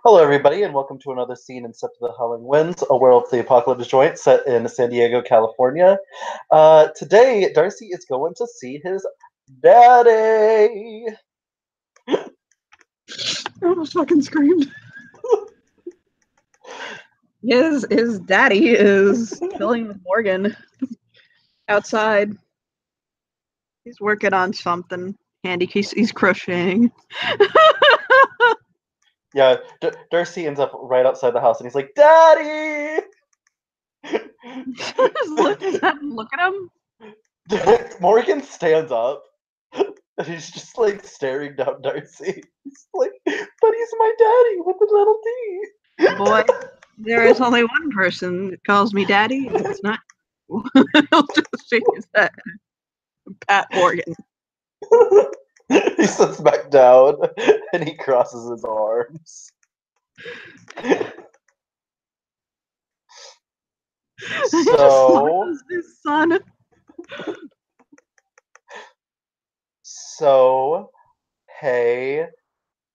Hello, everybody, and welcome to another scene in Set to the Howling Winds, a Werewolf the Apocalypse joint set in San Diego, California. Today, Darcy is going to see his daddy. I almost fucking screamed. His daddy is chilling with Morgan outside. He's working on something handy. He's crocheting. Yeah, Darcy ends up right outside the house, and he's like, "Daddy!" Just look at him. Morgan stands up, and he's just like staring down Darcy. He's like, "But he's my daddy with the little D." Boy, there is only one person that calls me daddy, and it's not you. He'll just shake his head. Pat Morgan. He sits back down and he crosses his arms. His son. So, hey,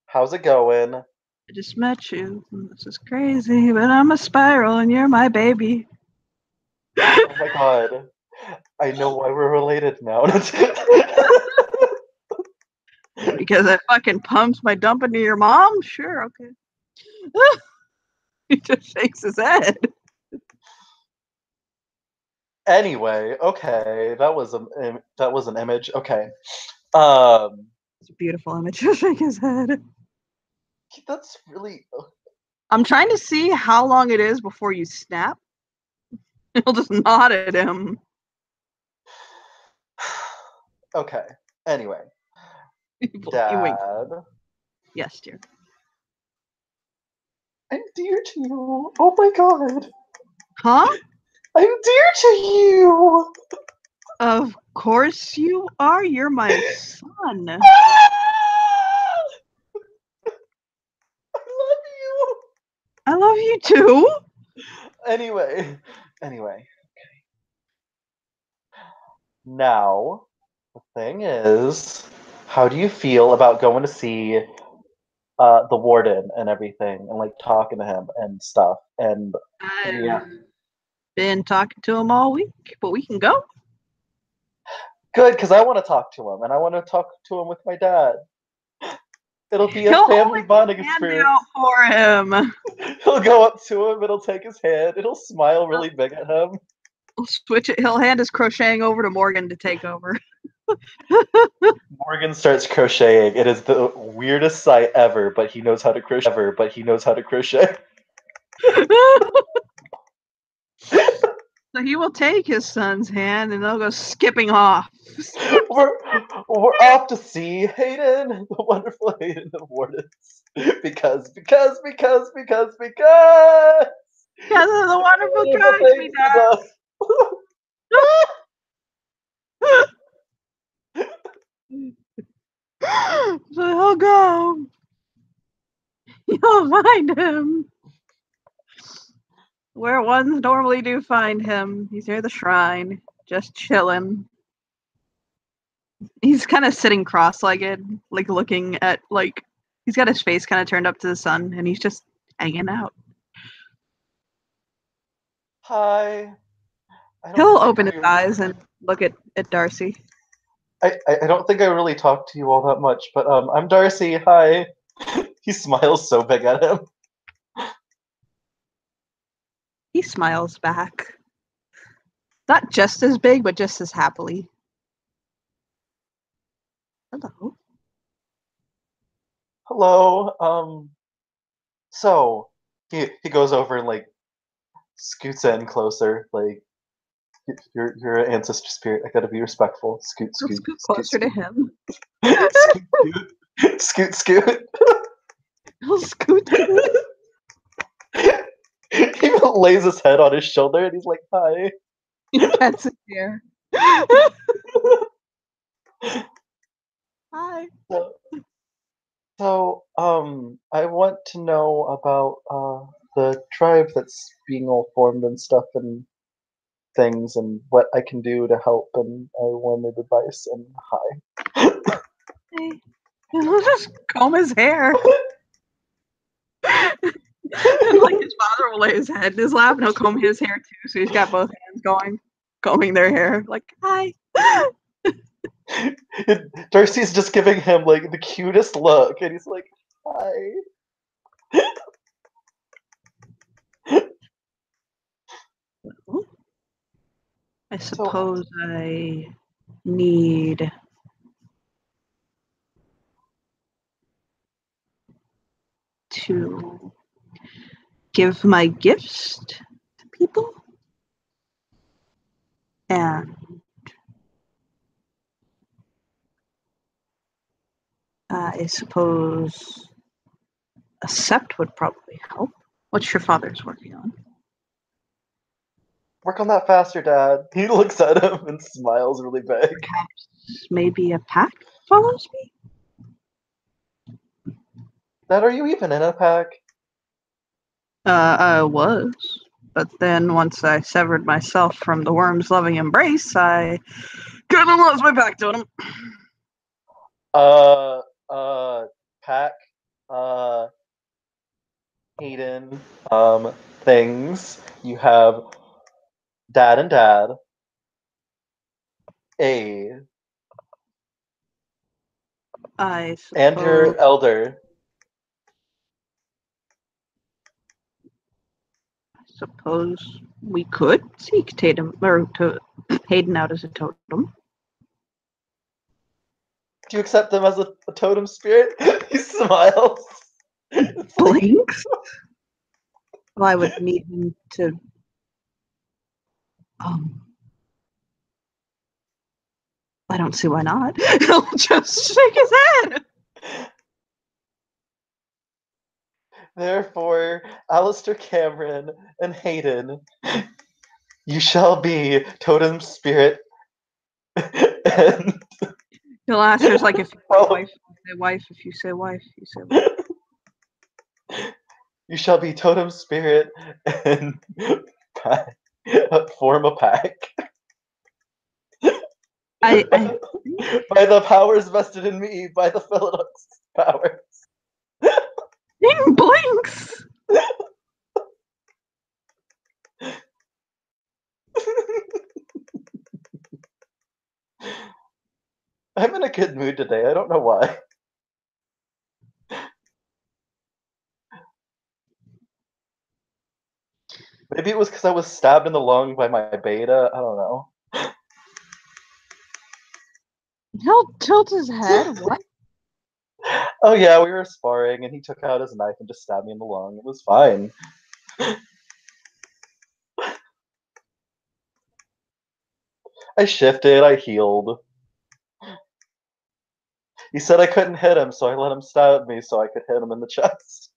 how's it going? I just met you. This is crazy, but I'm a spiral and you're my baby. Oh my god. I know why we're related now. Because I fucking pumped my dump into your mom? Sure, okay. He just shakes his head. Anyway, okay, that was an image. Okay. It's a beautiful image. He'll shake his head. That's really. I'm trying to see how long it is before you snap. He'll just nod at him. Okay. Anyway. Dad. Yes, dear. I'm dear to you. Oh my god. Huh? I'm dear to you. Of course you are. You're my son. I love you. I love you too. Anyway. Okay. Now, the thing is, how do you feel about going to see the warden and everything, and like talking to him and stuff? And I've been talking to him all week, but we can go. Good, because I want to talk to him, and I want to talk to him with my dad. It'll be a family bonding experience. Out for him. He'll go up to him, it'll take his hand, it'll smile really big at him. He'll switch it. He'll hand his crocheting over to Morgan to take over. Morgan starts crocheting. It is the weirdest sight ever, but he knows how to crochet. So he will take his son's hand and they'll go skipping off. We're off to see Hayden, the wonderful Hayden of Wardens. Because of the wonderful drugs we does. So he'll go. You'll find him where ones normally do find him. He's near the shrine, just chilling. He's kind of sitting cross-legged, like looking at, like, he's got his face kind of turned up to the sun, and he's just hanging out. Hi. He'll open his eyes and look at Darcy. I don't think I really talked to you all that much, but I'm Darcy. Hi. He smiles so big at him. He smiles back. Not just as big, but just as happily. Hello. Hello. So he goes over and like scoots in closer, like you're an ancestor spirit. I gotta be respectful. Scoot closer to him. Scoot. He'll scoot. He lays his head on his shoulder and he's like, "Hi." He pets his ear. Hi. So, I want to know about the tribe that's being all formed and stuff and things and what I can do to help, and I wanted advice, and hi. Hey. He'll just comb his hair. And like his father will lay his head in his lap and he'll comb his hair too. So he's got both hands going, combing their hair. Like, hi. Darcy's just giving him like the cutest look, and he's like, "Hi." Well, I suppose I need to give my gifts to people. And I suppose a sept would probably help. What's your father's working on? Work on that faster, Dad. He looks at him and smiles really big. Perhaps maybe a pack follows me? Dad, are you even in a pack? I was. But then once I severed myself from the worm's loving embrace, I kind of lost my pack to him. Pack, Hayden, things. You have Dad and Dad, A, I and your suppose, elder. we could seek Hayden out as a totem. Do you accept them as a totem spirit? He smiles. Blinks? Well, I would need him to. I don't see why not. He'll just shake his head. Therefore, Alistair Cameron and Hayden, you shall be totem spirit. And He'll ask her, like, if you say wife, you say wife. If you say wife, you say wife. you shall be totem spirit and form a pack. I By the powers vested in me, by the Phillips powers. Hayden blinks. I'm in a good mood today. I don't know why. Maybe it was because I was stabbed in the lung by my beta. I don't know. He'll tilt his head. What? Oh yeah, we were sparring, and he took out his knife and just stabbed me in the lung. It was fine. I shifted. I healed. He said I couldn't hit him, so I let him stab me so I could hit him in the chest.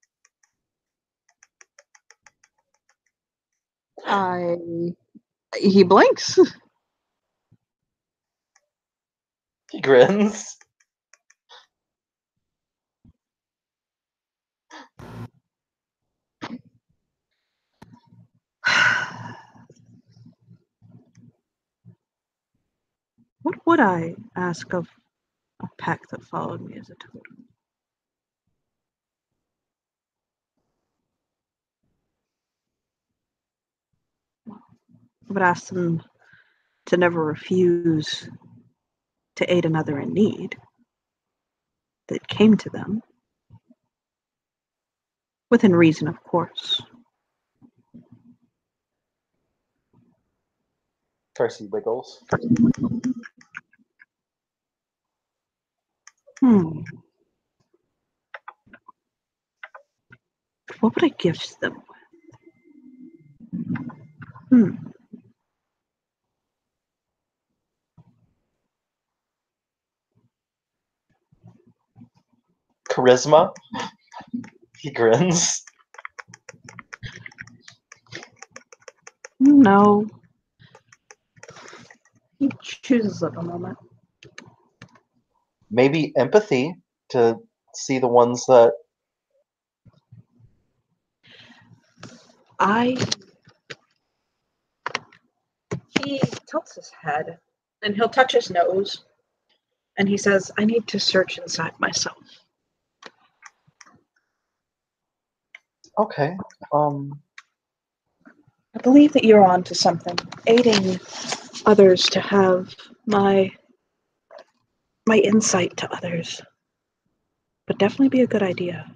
He blinks. He grins. What would I ask of a pack that followed me as a totem? I would ask them to never refuse to aid another in need that came to them. Within reason, of course. Darcy wiggles. What would I gift them with? Charisma. He grins. No. He chooses at the moment. Maybe empathy to see the ones that. He tilts his head and he'll touch his nose and he says, I need to search inside myself. Okay. I believe that you're on to something. Aiding others to have my insight to others would definitely be a good idea.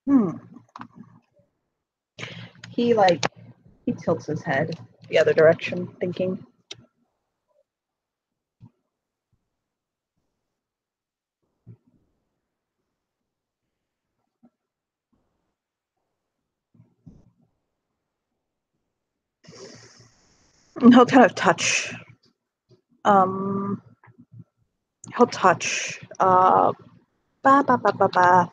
Hmm. He tilts his head the other direction, thinking. And he'll kind of touch. He'll touch. Ba ba ba ba ba.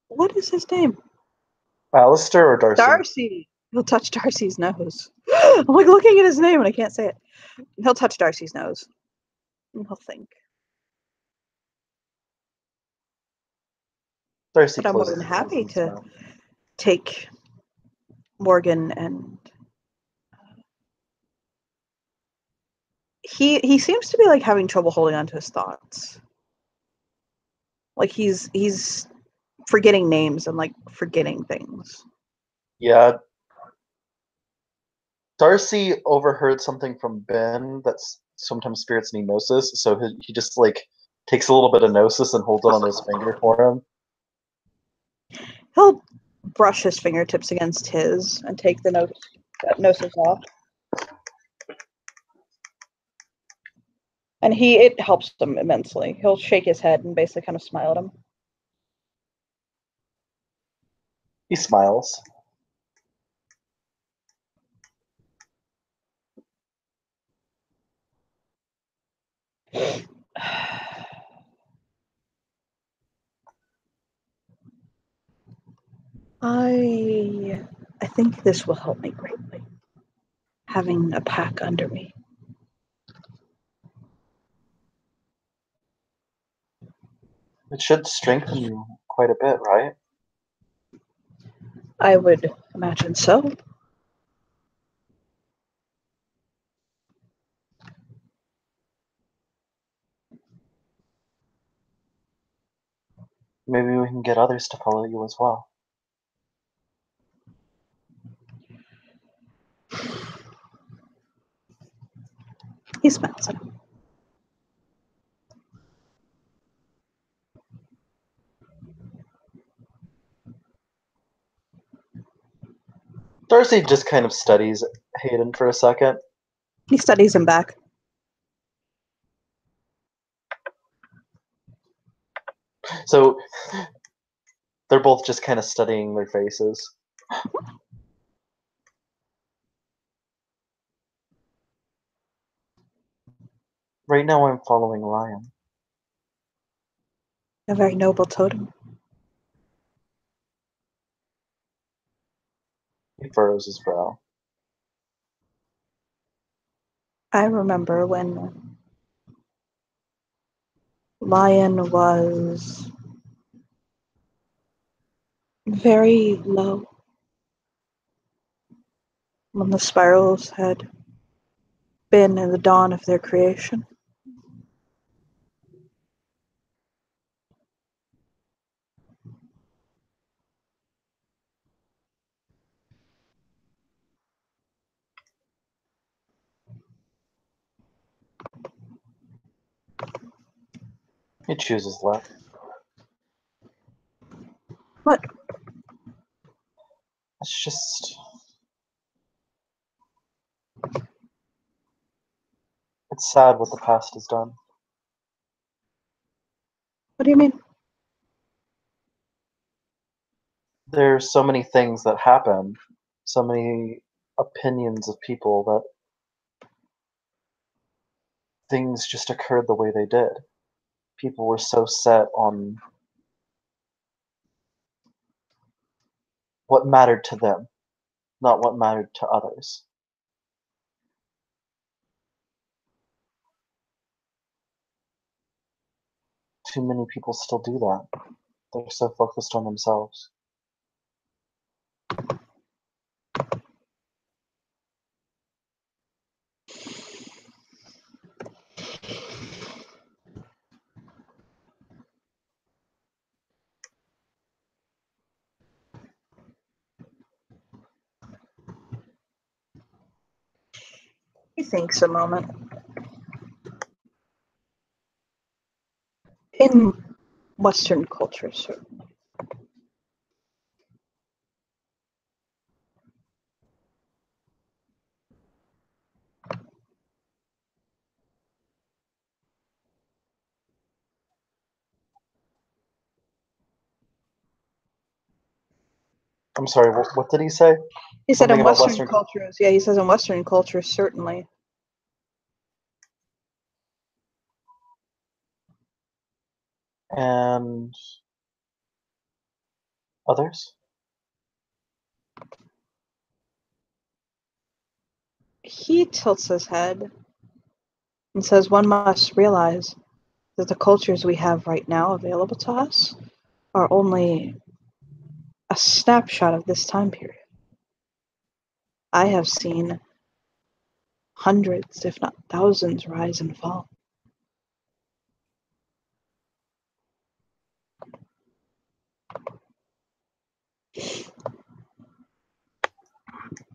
What is his name? Alistair or Darcy? Darcy. He'll touch Darcy's nose. I'm like looking at his name and I can't say it. He'll touch Darcy's nose. And he'll think. Darcy But I'm more closes than his eyes happy and to smiles. take Morgan and he seems to be like having trouble holding on to his thoughts. Like he's forgetting names and like forgetting things. Yeah. Darcy overheard something from Ben that's sometimes spirits need gnosis, so he just like takes a little bit of gnosis and holds it on his finger for him. He'll brush his fingertips against his and take the gnosis off. And it helps him immensely. He'll shake his head and basically kind of smile at him. He smiles. I think this will help me greatly. Having a pack under me. It should strengthen you quite a bit, right? I would imagine so. Maybe we can get others to follow you as well. He smiles at him. Darcy just kind of studies Hayden for a second. He studies him back. So they're both just kind of studying their faces. Right now I'm following Lion. A very noble totem. He furrows his brow. I remember when Lion was very low. When the spirals had been in the dawn of their creation. He chooses left. What? It's just... It's sad what the past has done. What do you mean? There's so many things that happen, so many opinions of people that things just occurred the way they did. People were so set on what mattered to them, not what mattered to others. Too many people still do that. They're so focused on themselves. He thinks a moment. In Western culture, certainly. I'm sorry, what did he say? He said Something in about Western Western. cultures, yeah, he says in Western cultures, certainly. And others? He tilts his head and says one must realize that the cultures we have right now available to us are only a snapshot of this time period. I have seen hundreds, if not thousands, rise and fall.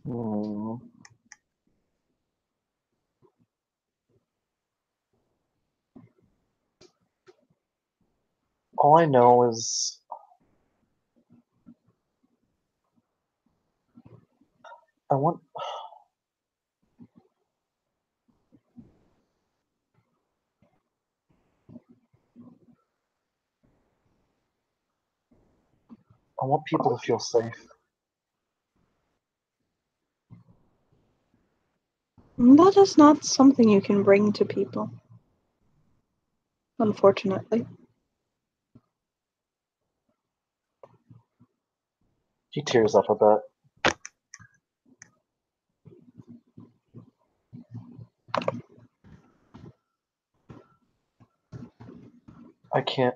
Hmm. All I know is I want I want people to feel safe. That is not something you can bring to people, unfortunately. He tears up a bit. I can't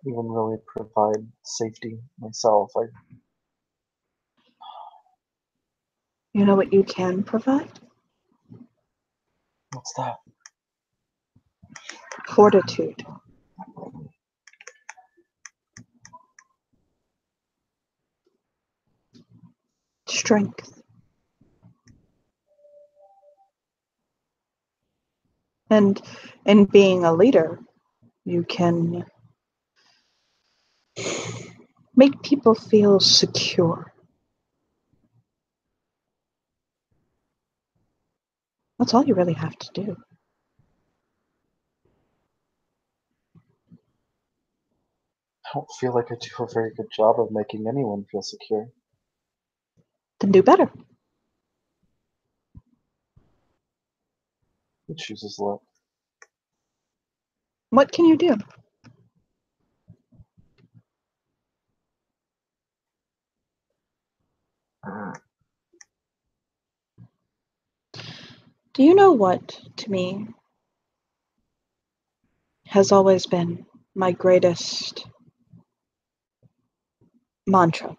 even really provide safety myself. You know what you can provide? What's that? Fortitude, strength, and in being a leader, you can make people feel secure. That's all you really have to do. I don't feel like I do a very good job of making anyone feel secure. Then do better. He chooses lip. What can you do? Do you know what, to me, has always been my greatest mantra?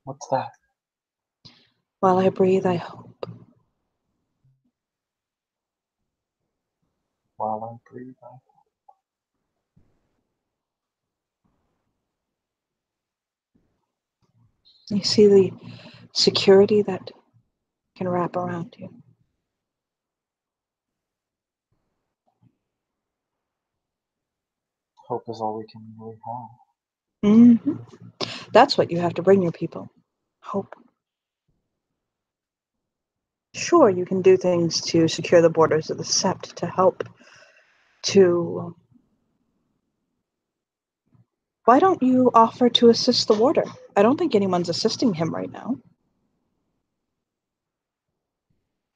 What's that? While I breathe, I hope. While I breathe, You see the security that can wrap around you. hope is all we can really have. Mm-hmm. That's what you have to bring your people. Hope. Sure, you can do things to secure the borders of the Sept to help to. Why don't you offer to assist the warder? I don't think anyone's assisting him right now.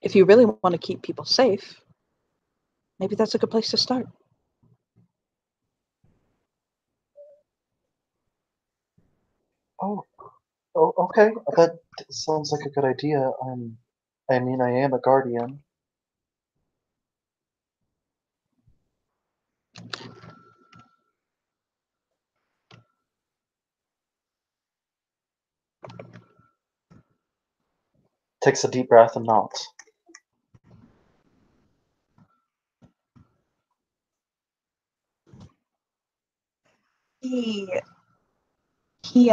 If you really want to keep people safe, maybe that's a good place to start. Oh, oh, okay. That sounds like a good idea. I mean, I am a guardian. Takes a deep breath and nods. He he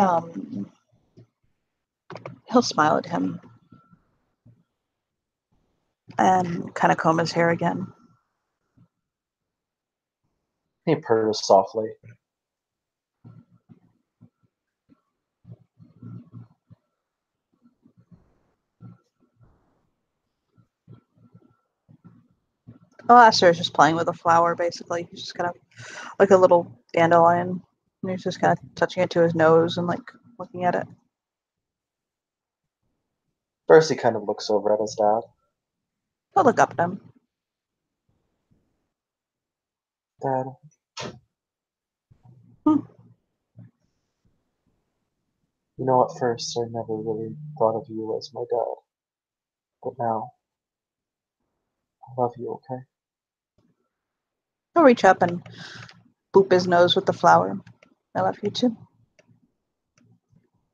he'll smile at him and kind of comb his hair again. He purrs softly. Oh, Aster is just playing with a flower, basically. He's just kind of like a little dandelion. And he's just kind of touching it to his nose and like looking at it. Darcy kind of looks over at his dad. He'll look up at him. Dad. You know, at first I never really thought of you as my dad. But now, I love you, okay? He'll reach up and boop his nose with the flower. I love you too.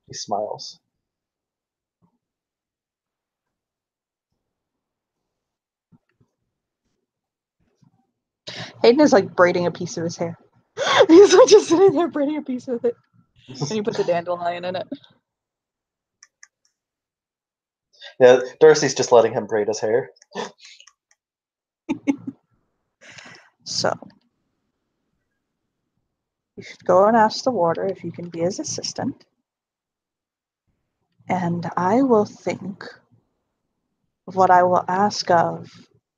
He smiles. Hayden is like braiding a piece of his hair. He's like just sitting there braiding a piece of it. And you put the dandelion in it. Yeah, Darcy's just letting him braid his hair. So, you should go and ask the warder if you can be his assistant. And I will think of what I will ask of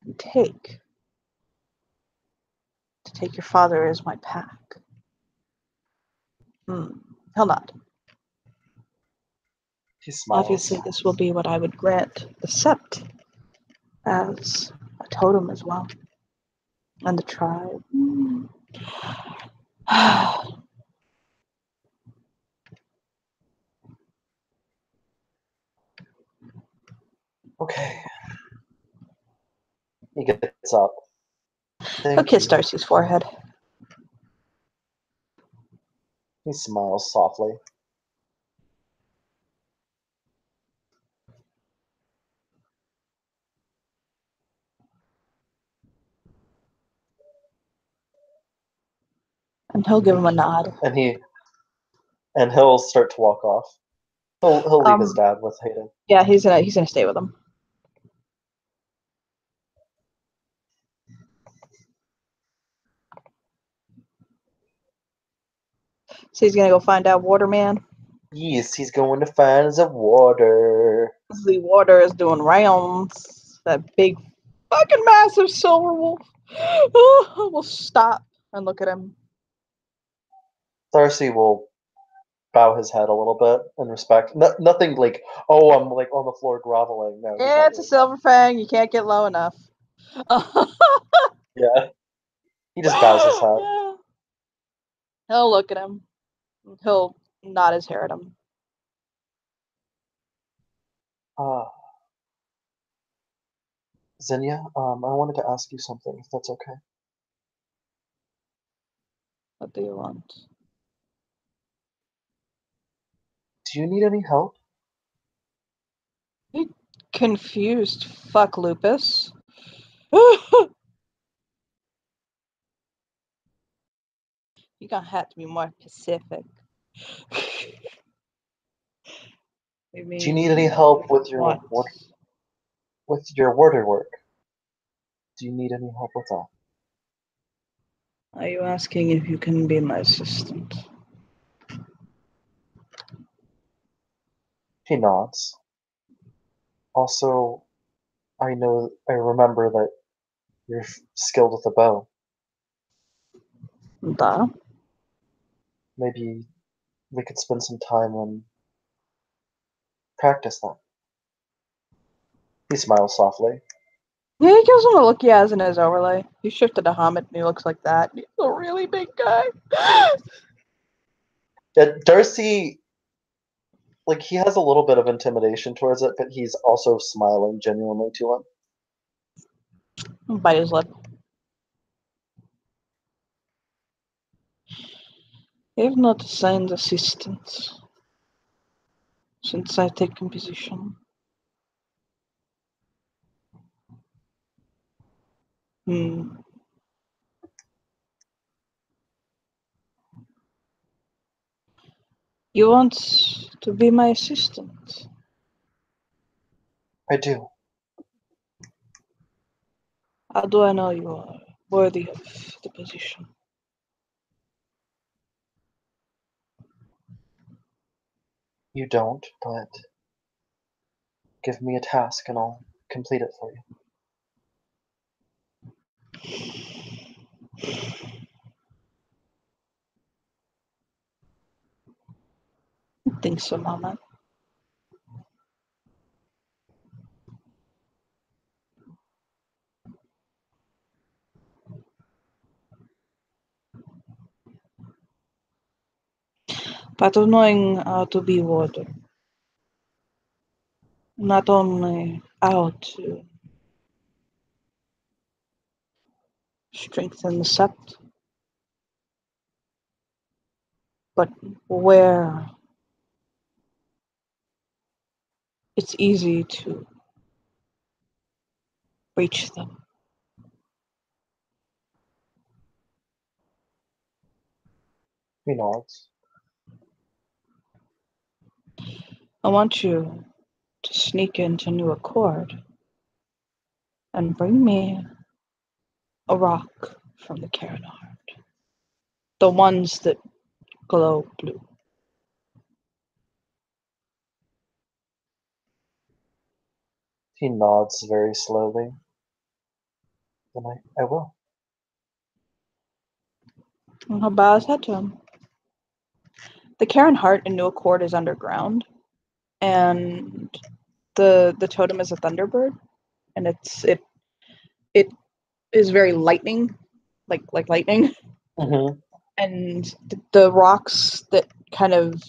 and take to take your father as my pack. He'll nod. He smiles. Obviously, this will be what I would grant the sept as a totem as well. And the tribe. Okay. He gets up. He'll kiss You. Darcy's forehead. He smiles softly. And he'll give him a nod. And he'll start to walk off. He'll leave his dad with Hayden. Yeah, he's gonna stay with him. So he's gonna go find out Waterman. Yes, he's going to find the water. The water is doing rounds. That big fucking massive silver wolf. We'll stop and look at him. Darcy will bow his head a little bit in respect. Nothing like, oh, I'm like on the floor groveling. No, Yeah, it's a silver fang. You can't get low enough. Yeah. He just bows his head. Yeah. He'll look at him. He'll nod his hair at him. Zinnia, I wanted to ask you something, if that's okay. What do you want? Do you need any help? You confused fuck Lupus. You're gonna have to be more specific. Do you need any help with your warder work? Do you need any help with that? Are you asking if you can be my assistant? He nods. Also, I remember that you're skilled with a bow. Da. Maybe we could spend some time and practice that. He smiles softly. Yeah, he gives him a look he has in his overlay. He shifted to Hamid and he looks like that. He's a really big guy. Darcy, like, he has a little bit of intimidation towards it, but he's also smiling genuinely to him. Bite his lip. I have not assigned assistants since I've taken position. You want to be my assistant? I do. How do I know you are worthy of the position? You don't, but give me a task and I'll complete it for you. Thanks a moment. Part of knowing how to be warden, not only how to strengthen the sept, but where it's easy to reach them. He nods. I want you to sneak into New Accord and bring me a rock from the Carinard. The ones that glow blue. He nods very slowly. Then I will. And he'll bow his head to him. The Karen Heart in New Accord is underground, and the totem is a thunderbird, and it is very lightning, like lightning. Mm-hmm. And the rocks that kind of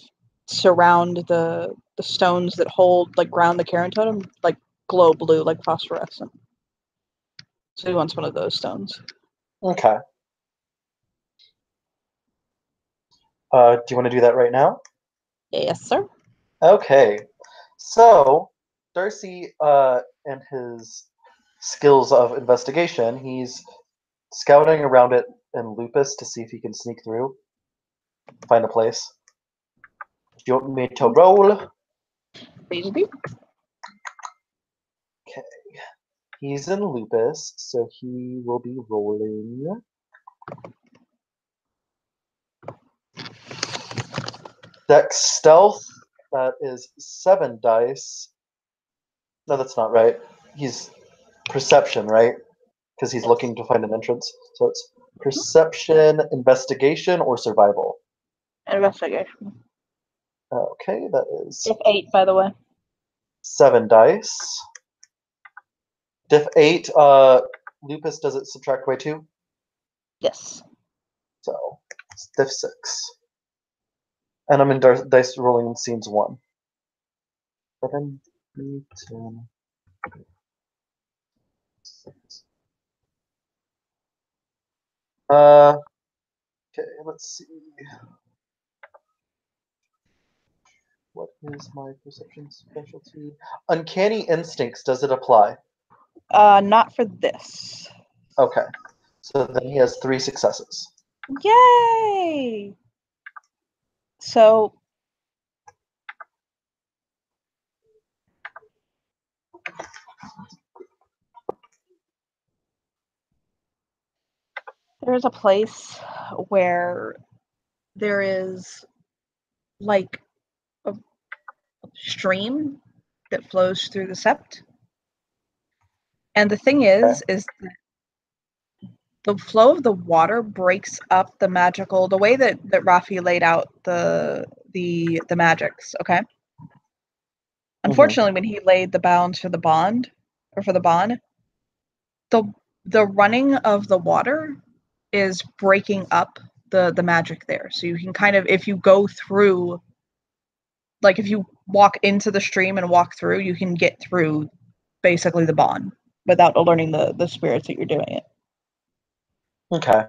surround the stones that hold, like, ground the Karen totem, like, glow blue, like phosphorescent. So he wants one of those stones. Okay. Do you want to do that right now? Yes, sir. Okay. So, Darcy, and his skills of investigation, he's scouting around it in Lupus to see if he can sneak through, find a place. Do you want me to roll? Please be. Okay. He's in Lupus, so he will be rolling. Dex Stealth, that is 7 dice. No, that's not right. He's Perception, right? Because he's looking to find an entrance. So it's Perception, Investigation, or Survival. Investigation. Okay, that is Diff 8, by the way. 7 dice. Diff 8, Lupus, does it subtract by 2? Yes. So it's Diff 6. And I'm in dice rolling scenes 1. 7, 8, 10, 6. Okay, let's see. What is my perception specialty? Uncanny instincts, does it apply? Not for this. Okay. So then he has 3 successes. Yay! So there's a place where there is, like, a stream that flows through the sept. And the thing Okay. is that the flow of the water breaks up the way that Rafi laid out the magics, okay? Mm-hmm. Unfortunately, when he laid the bounds for the bond, the running of the water is breaking up the magic there. So you can kind of, if you go through, like, if you walk into the stream and walk through, you can get through basically the bond without alerting the spirits that you're doing it. Okay.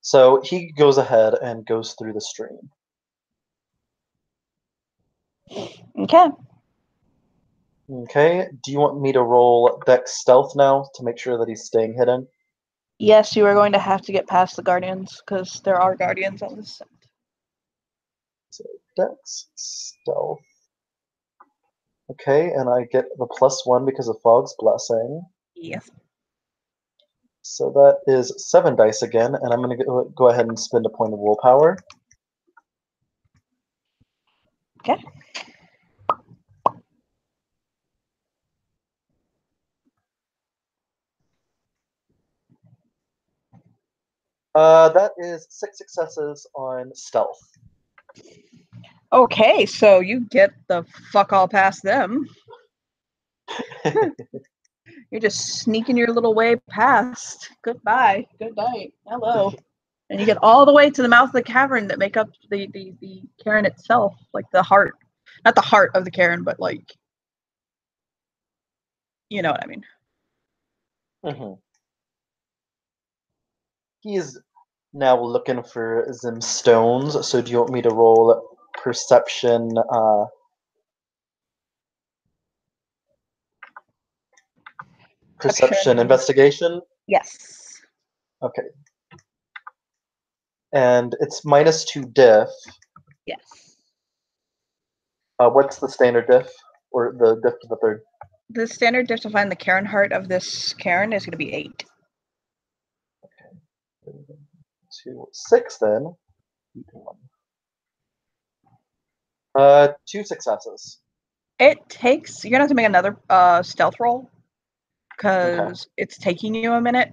So he goes ahead and goes through the stream. Okay. Okay. Do you want me to roll Dex Stealth now to make sure that he's staying hidden? Yes, you are going to have to get past the guardians, because there are guardians on this set. So Dex Stealth. Okay, and I get the +1 because of Fog's Blessing. Yes. So that is 7 dice again, and I'm going to go ahead and spend a point of willpower. Okay. That is 6 successes on stealth. Okay, so you get the fuck all past them. You're just sneaking your little way past. Goodbye. Good night. Hello. And you get all the way to the mouth of the cavern that make up the cairn itself, like the heart. Not the heart of the cairn, but like, you know what I mean. Mm-hmm. He's now looking for some stones, so do you want me to roll perception, perception investigation? Yes. Okay. And it's -2 diff. Yes. What's the standard diff? Or the diff to the third? The standard diff to find the cairn heart of this cairn is going to be 8. Okay. 2, 6 then. 2 successes. It takes, you're going to have to make another stealth roll because Okay. it's taking you a minute.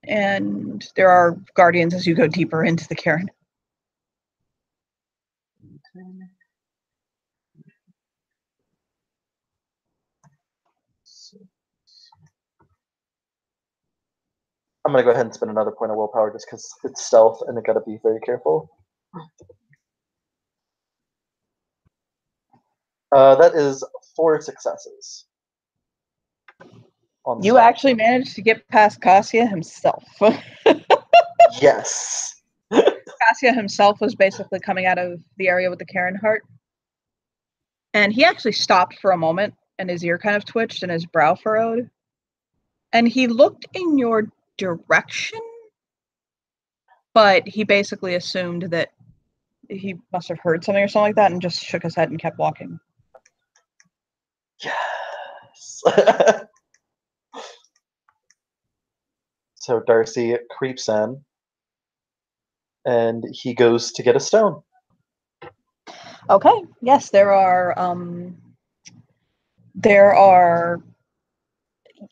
And there are guardians as you go deeper into the cairn. I'm gonna go ahead and spend another point of willpower just because it's stealth and I gotta be very careful. That is 4 successes. On You stealth. actually managed to get past Cassia himself. Yes. Cassia himself was basically coming out of the area with the Karen heart. And he actually stopped for a moment and his ear kind of twitched and his brow furrowed. And he looked in your direction, but he basically assumed that he must have heard something or something like that and just shook his head and kept walking. Yes. So Darcy creeps in and he goes to get a stone. Okay, yes, there are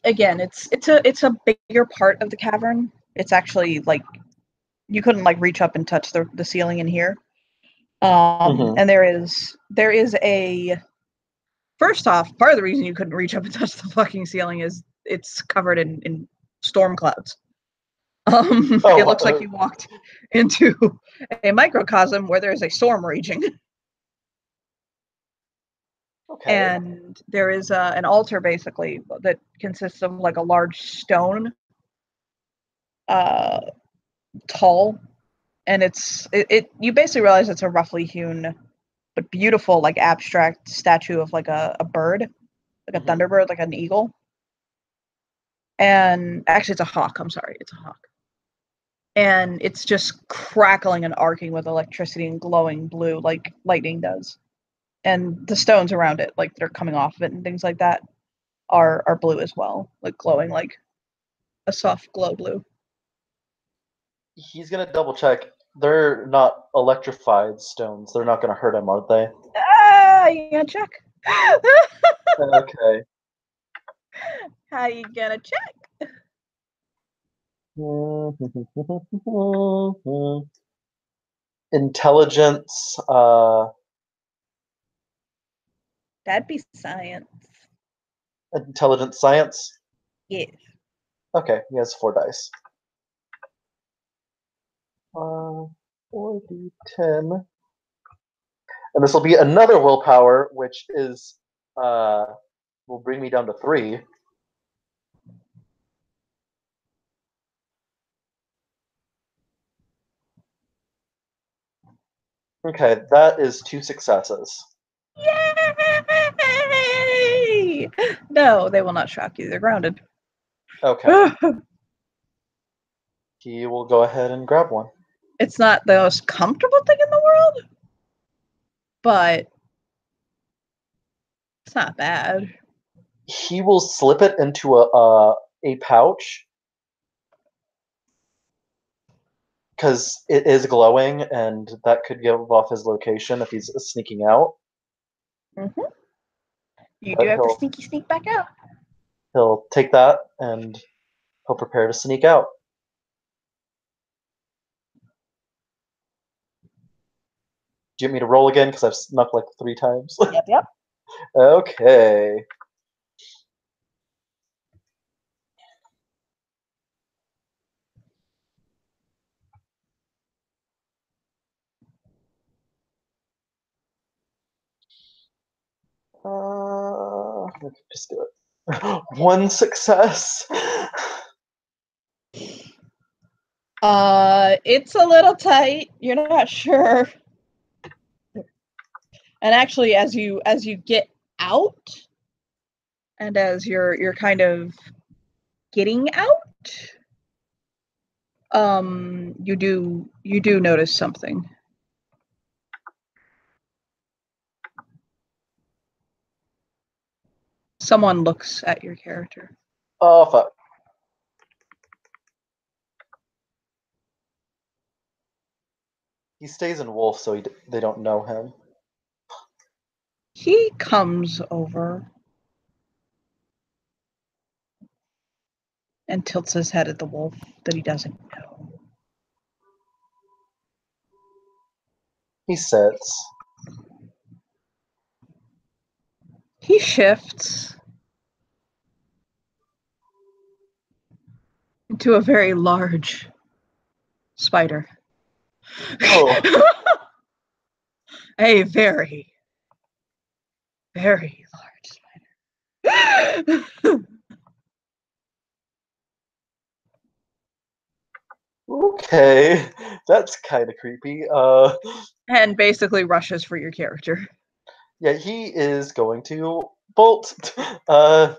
again, it's a bigger part of the cavern. It's actually like you couldn't like reach up and touch the ceiling in here. Mm-hmm. And there is a first off, part of the reason you couldn't reach up and touch the fucking ceiling is it's covered in storm clouds. It looks like you walked into a microcosm where there is a storm raging. Okay. And there is an altar basically that consists of like a large stone, uh, tall, and it you basically realize it's a roughly hewn but beautiful like abstract statue of like a bird, like a Mm-hmm. thunderbird, like an eagle. And actually, it's a hawk. I'm sorry, it's a hawk. And it's just crackling and arcing with electricity and glowing blue like lightning does. And the stones around it, like that are coming off of it and things like that, are blue as well, like glowing like a soft glow blue. He's gonna double check. They're not electrified stones. They're not gonna hurt him, are they? Ah, you gonna check? Okay. How you gonna check? Intelligence, That'd be science. intelligence science. Yes. Okay, he has 4 dice. 4d10. And this will be another willpower, which is will bring me down to 3. Okay, that is 2 successes. Yay! No, they will not shock you. They're grounded. Okay. He will go ahead and grab one. It's not the most comfortable thing in the world, but it's not bad. He will slip it into a pouch because it is glowing, and that could give off his location if he's sneaking out. Mm-hmm. You do But have to sneaky sneak back out. he'll take that and he'll prepare to sneak out. Do you want me to roll again? Because I've snuck like 3 times. Yep. Okay. Just do it. 1 success. It's a little tight. You're not sure. And actually, as you get out, and as you're kind of getting out, you do notice something. Someone looks at your character. Oh, fuck. He stays in Wolf, so they don't know him. He comes over and tilts his head at the wolf that he doesn't know. He sits. He shifts into a very large spider. Oh. A very, very large spider. Okay. That's kind of creepy. And basically rushes for your character. Yeah, he is going to bolt. Don't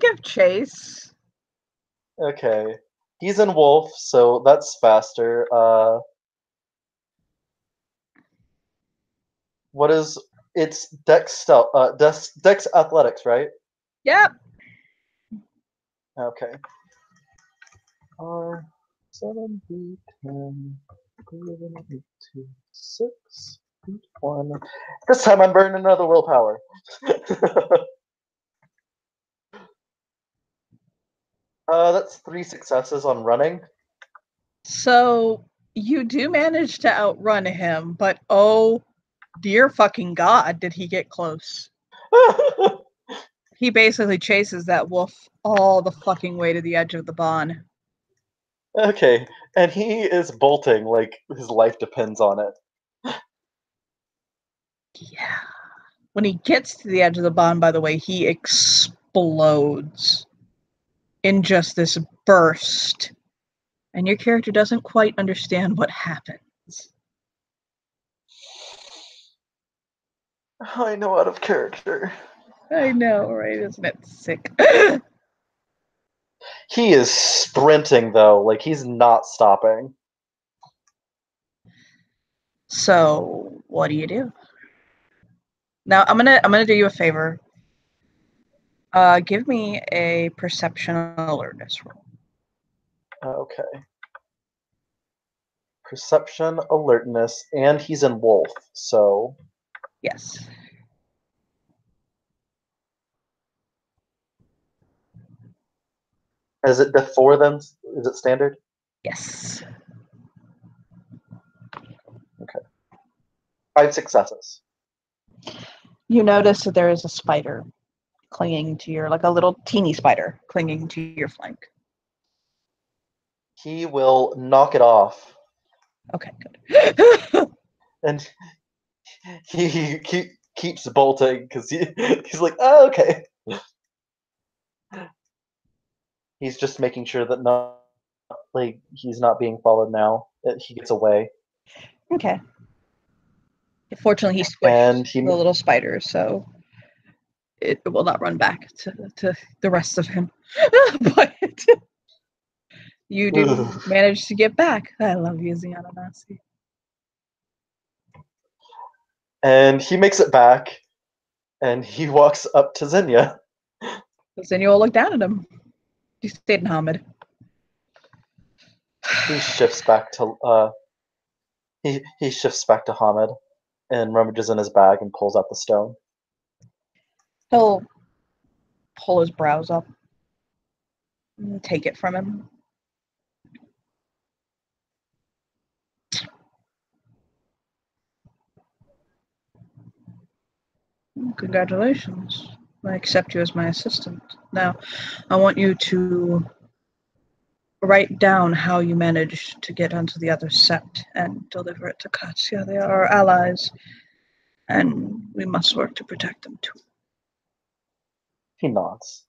give chase. Okay. He's in Wolf, so that's faster. What is it's Dex Athletics, right? Yep. Okay. R 7 B 10 11 8 2 6 8 1. This time I'm burning another willpower. That's 3 successes on running. So you do manage to outrun him, but oh dear fucking god, did he get close. He basically chases that wolf all the fucking way to the edge of the barn. Okay, and he is bolting like his life depends on it. Yeah. When he gets to the edge of the barn, by the way, he explodes in just this burst. And your character doesn't quite understand what happens. I know out of character. I know, right? Isn't it sick? He is sprinting though, like he's not stopping. So what do you do? Now I'm gonna do you a favor. Give me a perception alertness roll. Okay. Perception, alertness, and he's in Wolf, so Yes. is it before them? Is it standard? Yes. Okay. 5 successes. You notice that there is a spider clinging to your, like a little teeny spider clinging to your flank. He will knock it off. Okay, good. And he keeps bolting because he's like, oh, okay. He's just making sure that he's not being followed now. That he gets away. Okay. Fortunately, he And squished the little spider, so it will not run back to the rest of him. But you do manage to get back. I love using Ananasi. And he makes it back, and he walks up to Xenia. Then you'll look down at him. He stayed in Hamid. He shifts back to he shifts back to Hamid and rummages in his bag and pulls out the stone. He'll pull his brows up and take it from him. Congratulations. I accept you as my assistant. Now, I want you to write down how you managed to get onto the other sept and deliver it to Katya. They are our allies, and we must work to protect them too. He nods.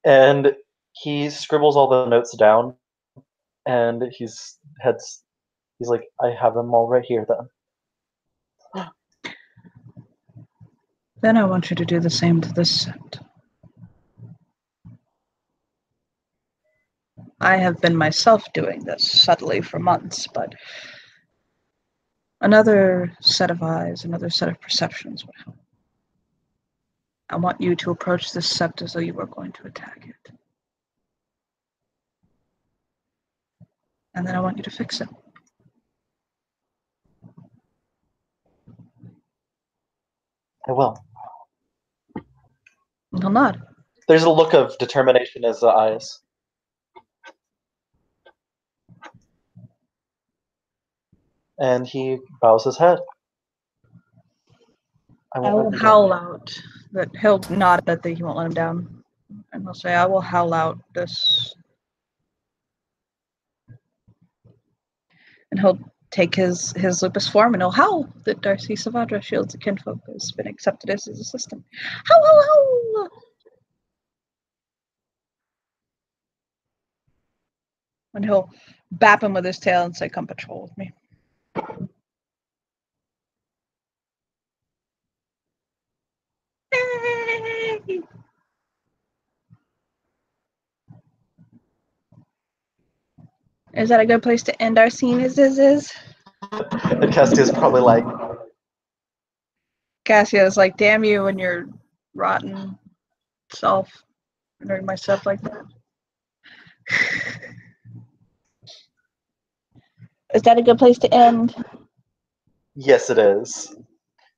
And he scribbles all the notes down, and he's like, I have them all right here then. Then I want you to do the same to this sept. I have been myself doing this subtly for months, but another set of eyes, another set of perceptions would help. I want you to approach this sept as though you were going to attack it. And then I want you to fix it. I will. He'll nod. There's a look of determination in his eyes. And he bows his head. I will howl out that he'll nod that he won't let him down. And he'll say, I will howl out this. And he'll take his lupus form and he'll howl that Darcy SotHW, Shields of Kinfolk, has been accepted as his assistant. Howl, howl, howl! And he'll bap him with his tail and say, come patrol with me. Hey! Is that a good place to end our scene? Is? And Castia's probably like, Cassia's like, damn you and your rotten self. Rendering myself like that. Is that a good place to end? yes, it is.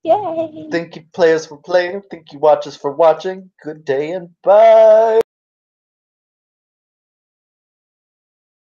Yay! Thank you, players, for playing. Thank you, watchers, for watching. Good day and bye.